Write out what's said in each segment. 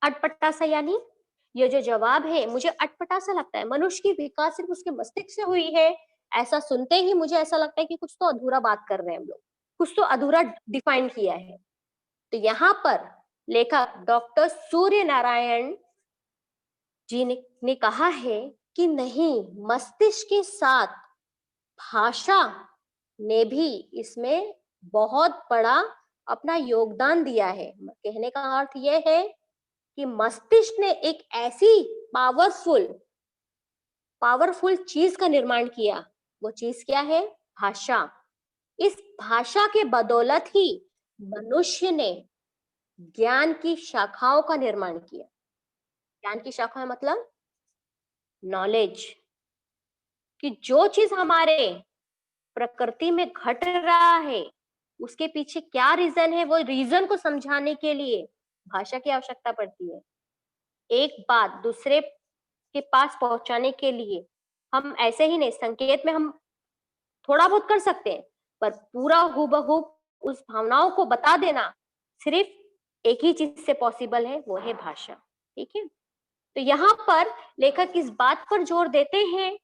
अटपटा सा यानी ये जो जवाब है मुझे अटपटा सा लगता है। मनुष्य की विकास सिर्फ उसके मस्तिष्क से हुई है, ऐसा सुनते ही मुझे ऐसा लगता है कि कुछ तो अधूरा बात कर रहे हैं हम लोग, कुछ तो अधूरा डिफाइन किया है। तो यहाँ पर लेखक डॉक्टर सूर्य नारायण जी ने कहा है कि नहीं, मस्तिष्क के साथ भाषा ने भी इसमें बहुत बड़ा अपना योगदान दिया है। कहने का अर्थ यह है कि मस्तिष्क ने एक ऐसी पावरफुल पावरफुल चीज का निर्माण किया। वो चीज क्या है? भाषा। इस भाषा के बदौलत ही मनुष्य ने ज्ञान की शाखाओं का निर्माण किया। ज्ञान की शाखा मतलब नॉलेज, कि जो चीज हमारे प्रकृति में घट रहा है उसके पीछे क्या रीजन है, वो रीजन को समझाने के लिए भाषा की आवश्यकता पड़ती है। एक बात दूसरे के पास पहुंचाने के लिए हम ऐसे ही नहीं, संकेत में हम थोड़ा बहुत कर सकते हैं, पर पूरा हूबहू उस भावनाओं को बता देना सिर्फ एक ही चीज से पॉसिबल है, वो है भाषा। ठीक है, तो यहाँ पर लेखक इस बात पर जोर देते हैं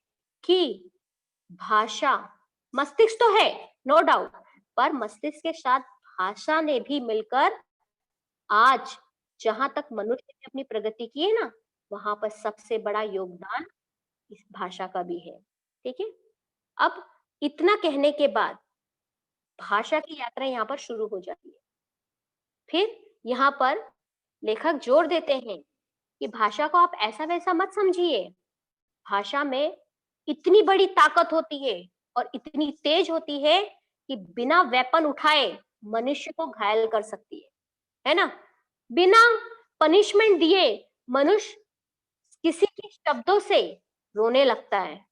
कि भाषा, मस्तिष्क तो है नो डाउट, पर मस्तिष्क के साथ भाषा ने भी मिलकर आज जहां तक मनुष्य ने अपनी प्रगति की है ना, वहां पर सबसे बड़ा योगदान इस भाषा का भी है। ठीक है, अब इतना कहने के बाद भाषा की यात्रा यहाँ पर शुरू हो जाती है। फिर यहाँ पर लेखक जोर देते हैं कि भाषा को आप ऐसा वैसा मत समझिए। भाषा में इतनी बड़ी ताकत होती है और इतनी तेज होती है कि बिना वेपन उठाए मनुष्य को घायल कर सकती है ना? बिना पनिशमेंट दिए मनुष्य किसी के शब्दों से रोने लगता है,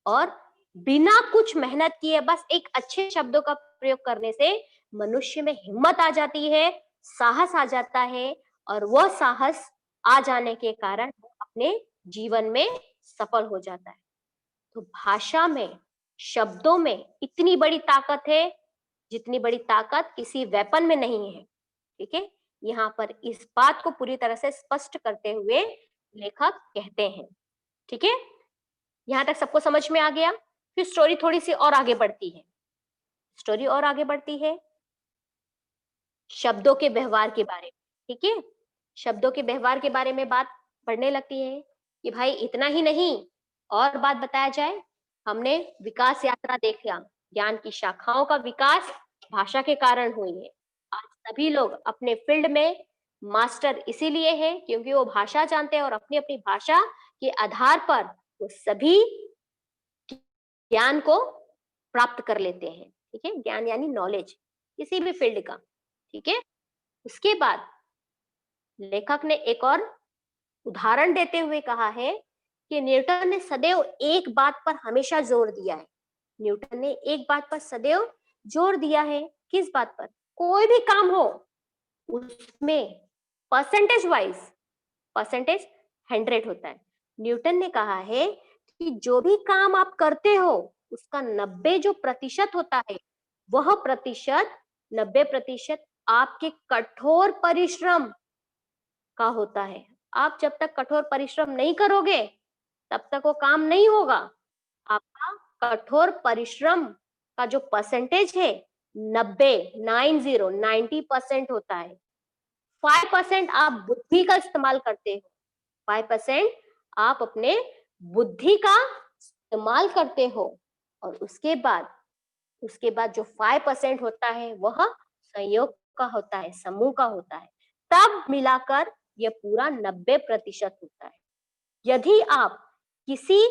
और बिना कुछ मेहनत किए बस एक अच्छे शब्दों का प्रयोग करने से मनुष्य में हिम्मत आ जाती है, साहस आ जाता है, और वह साहस आ जाने के कारण वो अपने जीवन में सफल हो जाता है। तो भाषा में, शब्दों में इतनी बड़ी ताकत है जितनी बड़ी ताकत किसी वेपन में नहीं है। ठीक है, यहाँ पर इस बात को पूरी तरह से स्पष्ट करते हुए लेखक कहते हैं। ठीक है, यहाँ तक सबको समझ में आ गया? फिर स्टोरी थोड़ी सी और आगे बढ़ती है। स्टोरी और आगे बढ़ती है शब्दों के व्यवहार के बारे में। ठीक है, शब्दों के व्यवहार के बारे में बात बढ़ने लगती है कि भाई इतना ही नहीं, और बात बताया जाए। हमने विकास यात्रा देख लिया, ज्ञान की शाखाओं का विकास भाषा के कारण हुई है। आज सभी लोग अपने फील्ड में मास्टर इसीलिए है क्योंकि वो भाषा जानते हैं और अपनी अपनी भाषा के आधार पर वो सभी ज्ञान को प्राप्त कर लेते हैं। ठीक है, ज्ञान यानी नॉलेज किसी भी फील्ड का। ठीक है, उसके बाद लेखक ने एक और उदाहरण देते हुए कहा है कि न्यूटन ने सदैव एक बात पर हमेशा जोर दिया है। न्यूटन ने एक बात पर सदैव जोर दिया है। किस बात पर? कोई भी काम हो उसमें परसेंटेज वाइज परसेंटेज 100 होता है। न्यूटन ने कहा है कि जो भी काम आप करते हो उसका 90 जो प्रतिशत होता है, वह प्रतिशत 90% आपके कठोर परिश्रम का होता है। आप जब तक कठोर परिश्रम नहीं करोगे तब तक वो काम नहीं होगा। आपका कठोर परिश्रम का जो परसेंटेज है 90 होता है। 5% आप बुद्धि का इस्तेमाल करते हो, 5% आप अपने बुद्धि का इस्तेमाल करते हो, और उसके बाद जो 5% होता है वह संयोग का होता है, समूह का होता है। तब मिलाकर यह पूरा 90% होता है। यदि आप किसी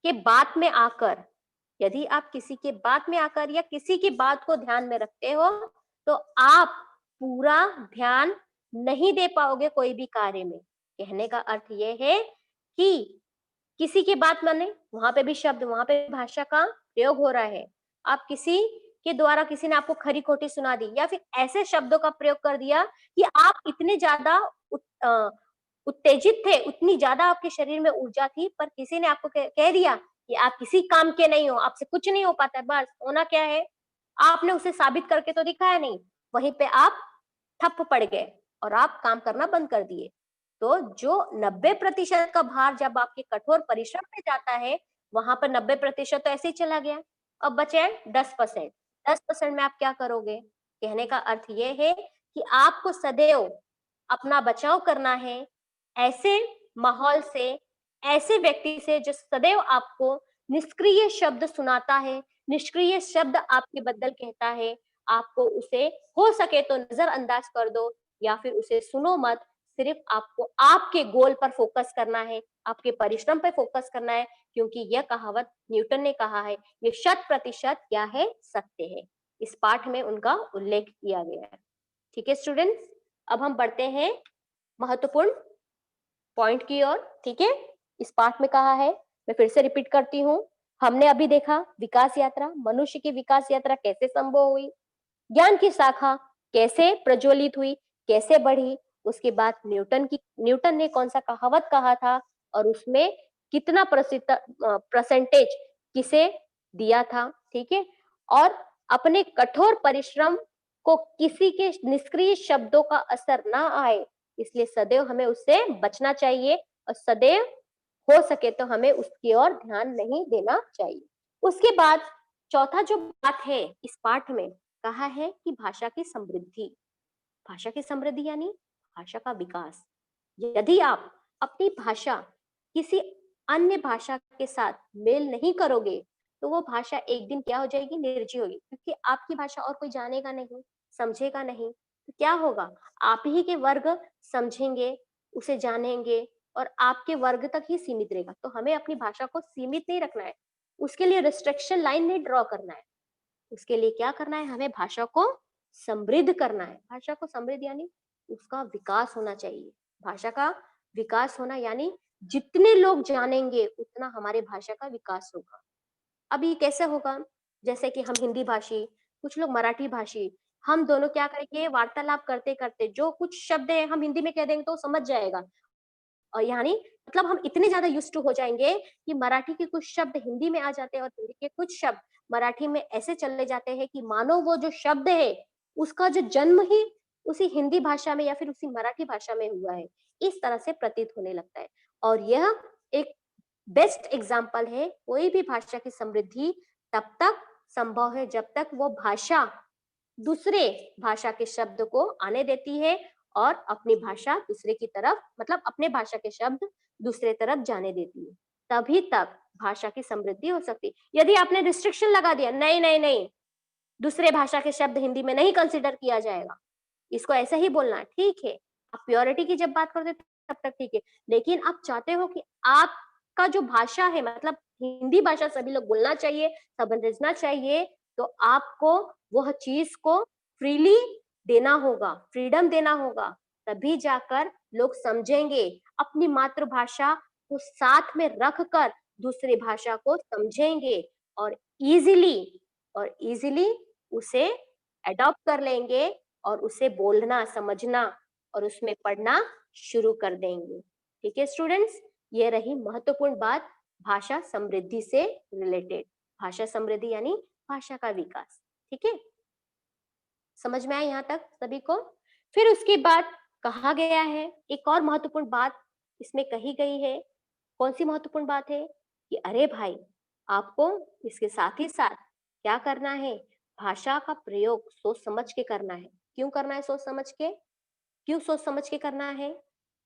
के बात में आकर या किसी की बात को ध्यान में रखते हो तो आप पूरा ध्यान नहीं दे पाओगे कोई भी कार्य में। कहने का अर्थ यह है कि किसी की बात माने, वहां पे भी शब्द, वहां पे भाषा का प्रयोग हो रहा है। आप किसी के द्वारा, किसी ने आपको खरी खोटी सुना दी या फिर ऐसे शब्दों का प्रयोग कर दिया कि आप इतने ज्यादा उत्तेजित थे, उतनी ज्यादा आपके शरीर में ऊर्जा थी, पर किसी ने आपको कह दिया कि आप किसी काम के नहीं हो, आपसे कुछ नहीं हो पाता है। बस होना क्या है, आपने उसे साबित करके तो दिखाया नहीं, वहीं पे आप ठप पड़ गए और आप काम करना बंद कर दिए। तो जो 90% का भार जब आपके कठोर परिश्रम पे जाता है, वहां पर 90% तो ऐसे ही चला गया। अब बचे 10%। 10% में आप क्या करोगे? कहने का अर्थ ये है कि आपको सदैव अपना बचाव करना है ऐसे माहौल से, ऐसे व्यक्ति से जो सदैव आपको निष्क्रिय शब्द सुनाता है, निष्क्रिय शब्द आपके बदल कहता है। आपको उसे हो सके तो नजरअंदाज कर दो या फिर उसे सुनो मत। सिर्फ आपको आपके गोल पर फोकस करना है, आपके परिश्रम पर फोकस करना है, क्योंकि यह कहावत न्यूटन ने कहा है, ये 100% क्या है? सत्य है। इस पाठ में उनका उल्लेख किया गया है। ठीक है स्टूडेंट्स, अब हम बढ़ते हैं महत्वपूर्ण पॉइंट की ओर। ठीक है, इस पाठ में कहा है, मैं फिर से रिपीट करती हूँ। हमने अभी देखा विकास यात्रा, मनुष्य की विकास यात्रा कैसे संभव हुई, ज्ञान की शाखा कैसे प्रज्वलित हुई, कैसे बढ़ी। उसके बाद न्यूटन ने कौन सा कहावत कहा था और उसमें कितना परसेंटेज किसे दिया था। ठीक है, और अपने कठोर परिश्रम को किसी के निष्क्रिय शब्दों का असर ना आए, इसलिए सदैव हमें उससे बचना चाहिए और सदैव हो सके तो हमें उसकी ओर ध्यान नहीं देना चाहिए। उसके बाद चौथा जो बात है इस पाठ में, कहा है कि भाषा की समृद्धि। भाषा की समृद्धि यानी भाषा का विकास। यदि आप अपनी भाषा किसी अन्य भाषा के साथ मेल नहीं करोगे, तो वो भाषा एक दिन क्या हो जाएगी? निर्जीव होगी, क्योंकि आपकी भाषा और कोई जानेगा नहीं, समझेगा नहीं। तो क्या होगा? आप ही के वर्ग समझेंगे, उसे जानेंगे और आपके वर्ग तक ही सीमित रहेगा। तो हमें अपनी भाषा को सीमित नहीं रखना है, उसके लिए रिस्ट्रिक्शन लाइन नहीं ड्रॉ करना है। उसके लिए क्या करना है? हमें भाषा को समृद्ध करना है। भाषा को समृद्ध यानी उसका विकास होना चाहिए। भाषा का विकास होना यानी जितने लोग जानेंगे उतना हमारे भाषा का विकास होगा। अब ये कैसे होगा? जैसे कि हम हिंदी भाषी, कुछ लोग मराठी भाषी, हम दोनों क्या करेंगे? वार्तालाप करते करते जो कुछ शब्द है हम हिंदी में कह देंगे तो वो समझ जाएगा। और यानी मतलब हम इतने ज्यादा यूज्ड टू हो जाएंगे कि मराठी के कुछ शब्द हिंदी में आ जाते हैं और हिंदी के कुछ शब्द मराठी में ऐसे चले जाते हैं कि मानो वो जो शब्द है उसका जो जन्म ही उसी हिंदी भाषा में या फिर उसी मराठी भाषा में हुआ है, इस तरह से प्रतीत होने लगता है। और यह एक बेस्ट एग्जाम्पल है, कोई भी भाषा की समृद्धि तब तक संभव है जब तक वो भाषा दूसरे भाषा के शब्द को आने देती है और अपनी भाषा दूसरे की तरफ, मतलब अपने भाषा के शब्द दूसरे तरफ जाने देती है। तभी तक भाषा की समृद्धि हो सकती है। यदि आपने रिस्ट्रिक्शन लगा दिया, नहीं नहीं नहीं, दूसरे भाषा के शब्द हिंदी में नहीं कंसिडर किया जाएगा, इसको ऐसे ही बोलना है, ठीक है। आप प्योरिटी की जब बात करते हैं तब तक ठीक है, लेकिन आप चाहते हो कि आपका जो भाषा है, मतलब हिंदी भाषा सभी लोग बोलना चाहिए, समझना चाहिए, तो आपको वह चीज को फ्रीली देना होगा, फ्रीडम देना होगा। तभी जाकर लोग समझेंगे। अपनी मातृभाषा को साथ में रखकर दूसरी भाषा को समझेंगे और इजीली इजीली उसे अडॉप्ट कर लेंगे और उसे बोलना, समझना और उसमें पढ़ना शुरू कर देंगे। ठीक है स्टूडेंट्स, ये रही महत्वपूर्ण बात भाषा समृद्धि से रिलेटेड। भाषा समृद्धि यानी भाषा का विकास। ठीक है, समझ में आया यहाँ तक सभी को? फिर उसके बाद कहा गया है एक और महत्वपूर्ण बात इसमें कही गई है। कौन सी महत्वपूर्ण बात है? कि अरे भाई, आपको इसके साथ ही साथ क्या करना है? भाषा का प्रयोग सोच समझ के करना है। क्यों करना है सोच समझ के? क्यों सोच समझ के करना है?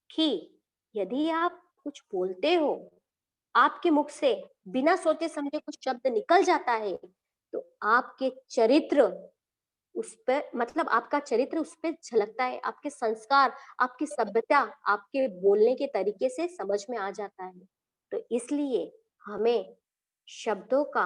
कि यदि आप कुछ बोलते हो, आपके मुख से बिना सोचे समझे कुछ शब्द निकल जाता है, तो आपके चरित्र उस पे, मतलब आपका चरित्र उस पे झलकता है, आपके संस्कार, आपकी सभ्यता, आपके बोलने के तरीके से समझ में आ जाता है। तो इसलिए हमें शब्दों का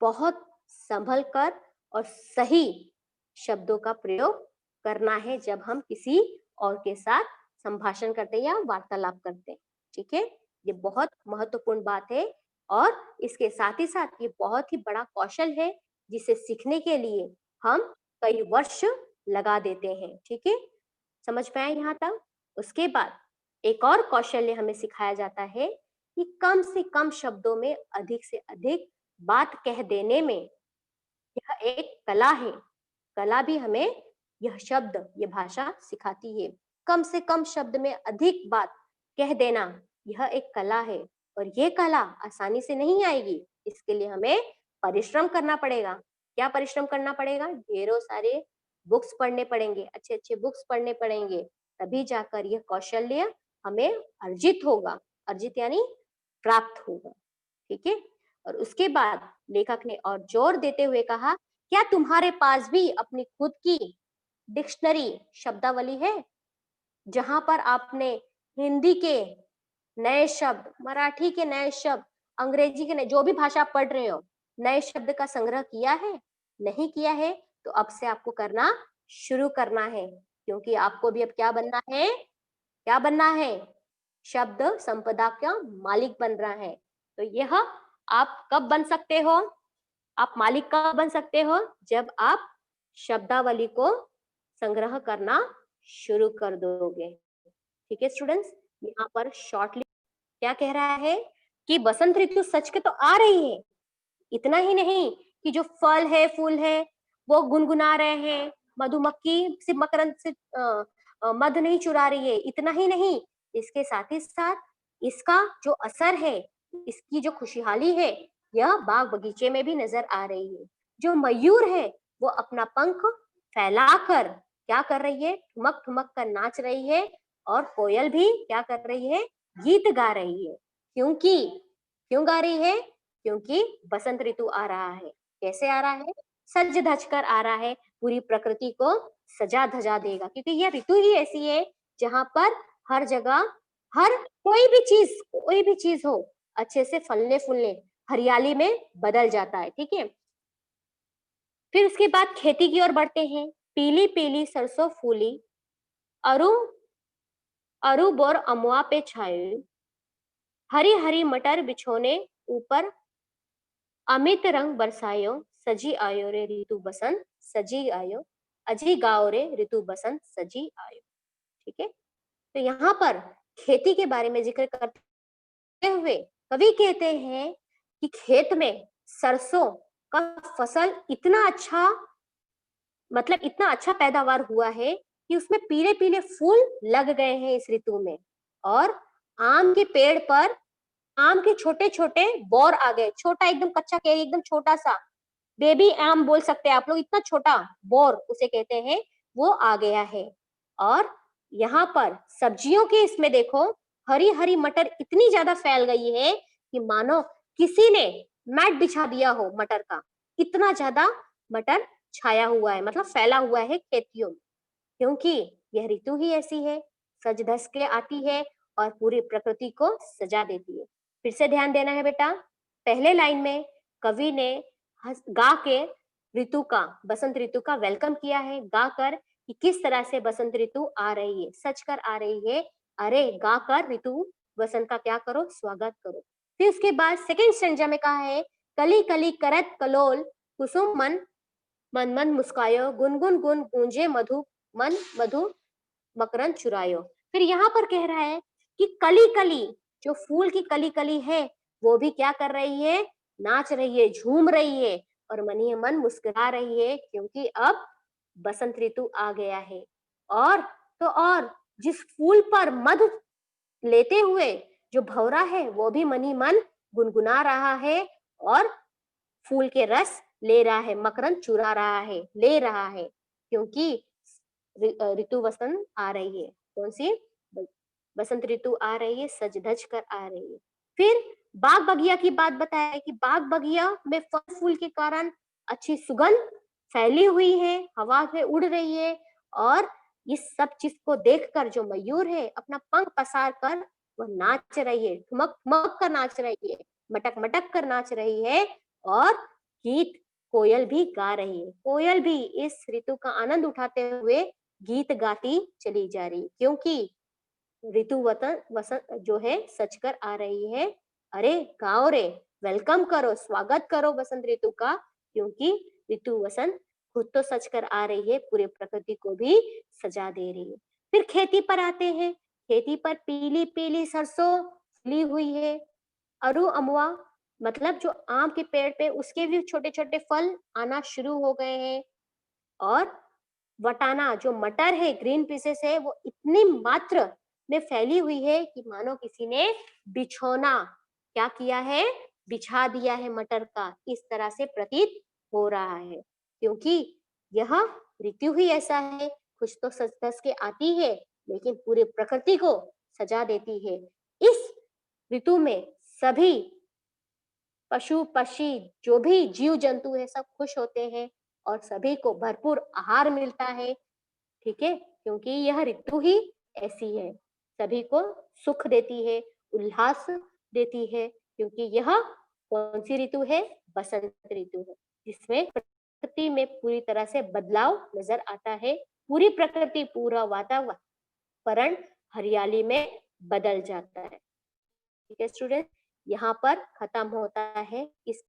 बहुत संभल कर और सही शब्दों का प्रयोग करना है जब हम किसी और के साथ संभाषण करते हैं या वार्तालाप करते हैं। ठीक है, ये बहुत महत्वपूर्ण बात है और इसके साथ ही साथ ये बहुत ही बड़ा कौशल है जिसे सीखने के लिए हम कई वर्ष लगा देते हैं। ठीक है, समझ में आया यहाँ तक? उसके बाद एक और कौशल्य हमें सिखाया जाता है कि कम से कम शब्दों में अधिक से अधिक बात कह देने में, यह एक कला है। कला भी हमें यह शब्द, ये भाषा सिखाती है। कम से कम शब्द में अधिक बात कह देना, यह एक कला है और ये कला आसानी से नहीं आएगी। इसके लिए हमें परिश्रम करना पड़ेगा। क्या परिश्रम करना पड़ेगा? ढेरों सारे बुक्स पढ़ने पड़ेंगे, अच्छे अच्छे बुक्स पढ़ने पड़ेंगे, तभी जाकर यह कौशल्य हमें अर्जित होगा। अर्जित यानी प्राप्त होगा। ठीक है। और उसके बाद लेखक ने और जोर देते हुए कहा, क्या तुम्हारे पास भी अपनी खुद की डिक्शनरी शब्दावली है, जहां पर आपने हिंदी के नए शब्द, मराठी के नए शब्द, अंग्रेजी के नए, जो भी भाषा आप पढ़ रहे हो, नए शब्द का संग्रह किया है? नहीं किया है तो अब से आपको करना शुरू करना है, क्योंकि आपको भी अब क्या बनना है? क्या बनना है? शब्द संपदा का मालिक बन रहा है। तो यह आप कब बन सकते हो? आप मालिक कब बन सकते हो? जब आप शब्दावली को संग्रह करना शुरू कर दोगे। ठीक है स्टूडेंट्स, यहाँ पर शॉर्टली क्या कह रहा है कि बसंत ऋतु सच के तो आ रही है, इतना ही नहीं कि जो फल है, फूल है, वो गुनगुना रहे हैं, मधुमक्खी सिर्फ मकरंद से मध नहीं चुरा रही है, इतना ही नहीं, इसके साथ ही साथ इसका जो असर है, इसकी जो खुशहाली है, यह बाग बगीचे में भी नजर आ रही है। जो मयूर है वो अपना पंख फैलाकर क्या कर रही है? ठुमक ठुमक कर नाच रही है। और कोयल भी क्या कर रही है? गीत गा रही है। क्योंकि क्यों गा रही है? क्योंकि बसंत ऋतु आ रहा है। कैसे आ रहा है? सज धज कर आ रहा है, पूरी प्रकृति को सजा धजा देगा, क्योंकि यह ऋतु ही ऐसी है जहां पर हर जगह, हर कोई भी चीज हो, अच्छे से फलने फूलने, हरियाली में बदल जाता है। ठीक है। फिर उसके बाद खेती की ओर बढ़ते हैं। पीली पीली सरसों फूली, अरु अरु बोर अमुआ पे छाए, हरी हरी मटर बिछोने ऊपर, अमित रंग बरसायो, सजी आयो रे ऋतु बसंत सजी आयो, अजी गाओ रे ऋतु बसंत सजी आयो। ठीक है। तो यहाँ पर खेती के बारे में जिक्र करते हुए कवि कहते हैं कि खेत में सरसों का फसल इतना अच्छा, मतलब इतना अच्छा पैदावार हुआ है कि उसमें पीले पीले फूल लग गए हैं इस ऋतु में। और आम के पेड़ पर आम के छोटे छोटे बोर आ गए, छोटा एकदम कच्चा केरी, एकदम छोटा सा बेबी आम बोल सकते हैं आप लोग, इतना छोटा बोर उसे कहते हैं, वो आ गया है। और यहाँ पर सब्जियों के इसमें देखो, हरी हरी मटर इतनी ज्यादा फैल गई है कि मानो किसी ने मैट बिछा दिया हो मटर का, इतना ज्यादा मटर छाया हुआ है, मतलब फैला हुआ है खेतियों में। क्योंकि यह ऋतु ही ऐसी है, सज धज के आती है और पूरी प्रकृति को सजा देती है। फिर से ध्यान देना है बेटा, पहले लाइन में कवि ने गा के ऋतु का, बसंत ऋतु का वेलकम किया है, गा कर कि किस तरह से बसंत ऋतु आ रही है, सच कर आ रही है। अरे गा कर ऋतु बसंत का क्या करो? स्वागत करो। फिर उसके बाद सेकेंड स्टैंजा में कहा है, कली कली करत कलोल, कुसुम मन मन मन मुस्कायो, गुनगुन गुन गूंजे मधु मन मधु मकरंद चुरायो। फिर यहाँ पर कह रहा है कि कली कली, जो फूल की कली कली है, वो भी क्या कर रही है? नाच रही है, झूम रही है और मन ही मन मुस्कुरा रही है, क्योंकि अब बसंत ऋतु आ गया है। और तो और जिस फूल पर मध लेते हुए जो भौरा है, वो भी मन ही मन गुनगुना रहा है और फूल के रस ले रहा है, मकरंद चुरा रहा है, ले रहा है, क्योंकि ऋतु वसंत आ रही है। कौन सी? बसंत ऋतु आ रही है, सज धज कर आ रही है। फिर बाग बगिया की बात बताया है कि बाग बगिया में फल फूल के कारण अच्छी सुगंध फैली हुई है, हवा में उड़ रही है। और इस सब चीज को देखकर जो मयूर है, अपना पंख पसार कर वह नाच रही है, ठुमक ठुमक कर नाच रही है, मटक मटक कर नाच रही है। और गीत कोयल भी गा रही है, कोयल भी इस ऋतु का आनंद उठाते हुए गीत गाती चली जा रही, क्योंकि ऋतु वतन वसंत जो है सच कर आ रही है। अरे गाओ रे, वेलकम करो, स्वागत करो बसंत ऋतु का, क्योंकि ऋतु वसंत खुद तो सच कर आ रही है, पूरे प्रकृति को भी सजा दे रही है। फिर खेती पर आते हैं। खेती पर पीली पीली सरसों फूली हुई है, अरु अमुआ, मतलब जो आम के पेड़ पे उसके भी छोटे छोटे फल आना शुरू हो गए हैं। और वटाना जो मटर है, ग्रीन पीसेस है, वो इतनी मात्रा में फैली हुई है कि मानो किसी ने बिछौना क्या किया है, बिछा दिया है मटर का, इस तरह से प्रतीत हो रहा है। क्योंकि यह ऋतु ही ऐसा है, कुछ तो सज धज के आती है लेकिन पूरी प्रकृति को सजा देती है। इस ऋतु में सभी पशु पक्षी जो भी जीव जंतु है सब खुश होते हैं और सभी को भरपूर आहार मिलता है। ठीक है, क्योंकि यह ऋतु ही ऐसी है, सभी को सुख देती है, उल्लास देती है, क्योंकि यह कौन सी ऋतु है, बसंत ऋतु है, जिसमें प्रकृति में पूरी तरह से बदलाव नजर आता है, पूरी प्रकृति पूरा वातावरण हरियाली में बदल जाता है। ठीक है स्टूडेंट, यहाँ पर खत्म होता है इस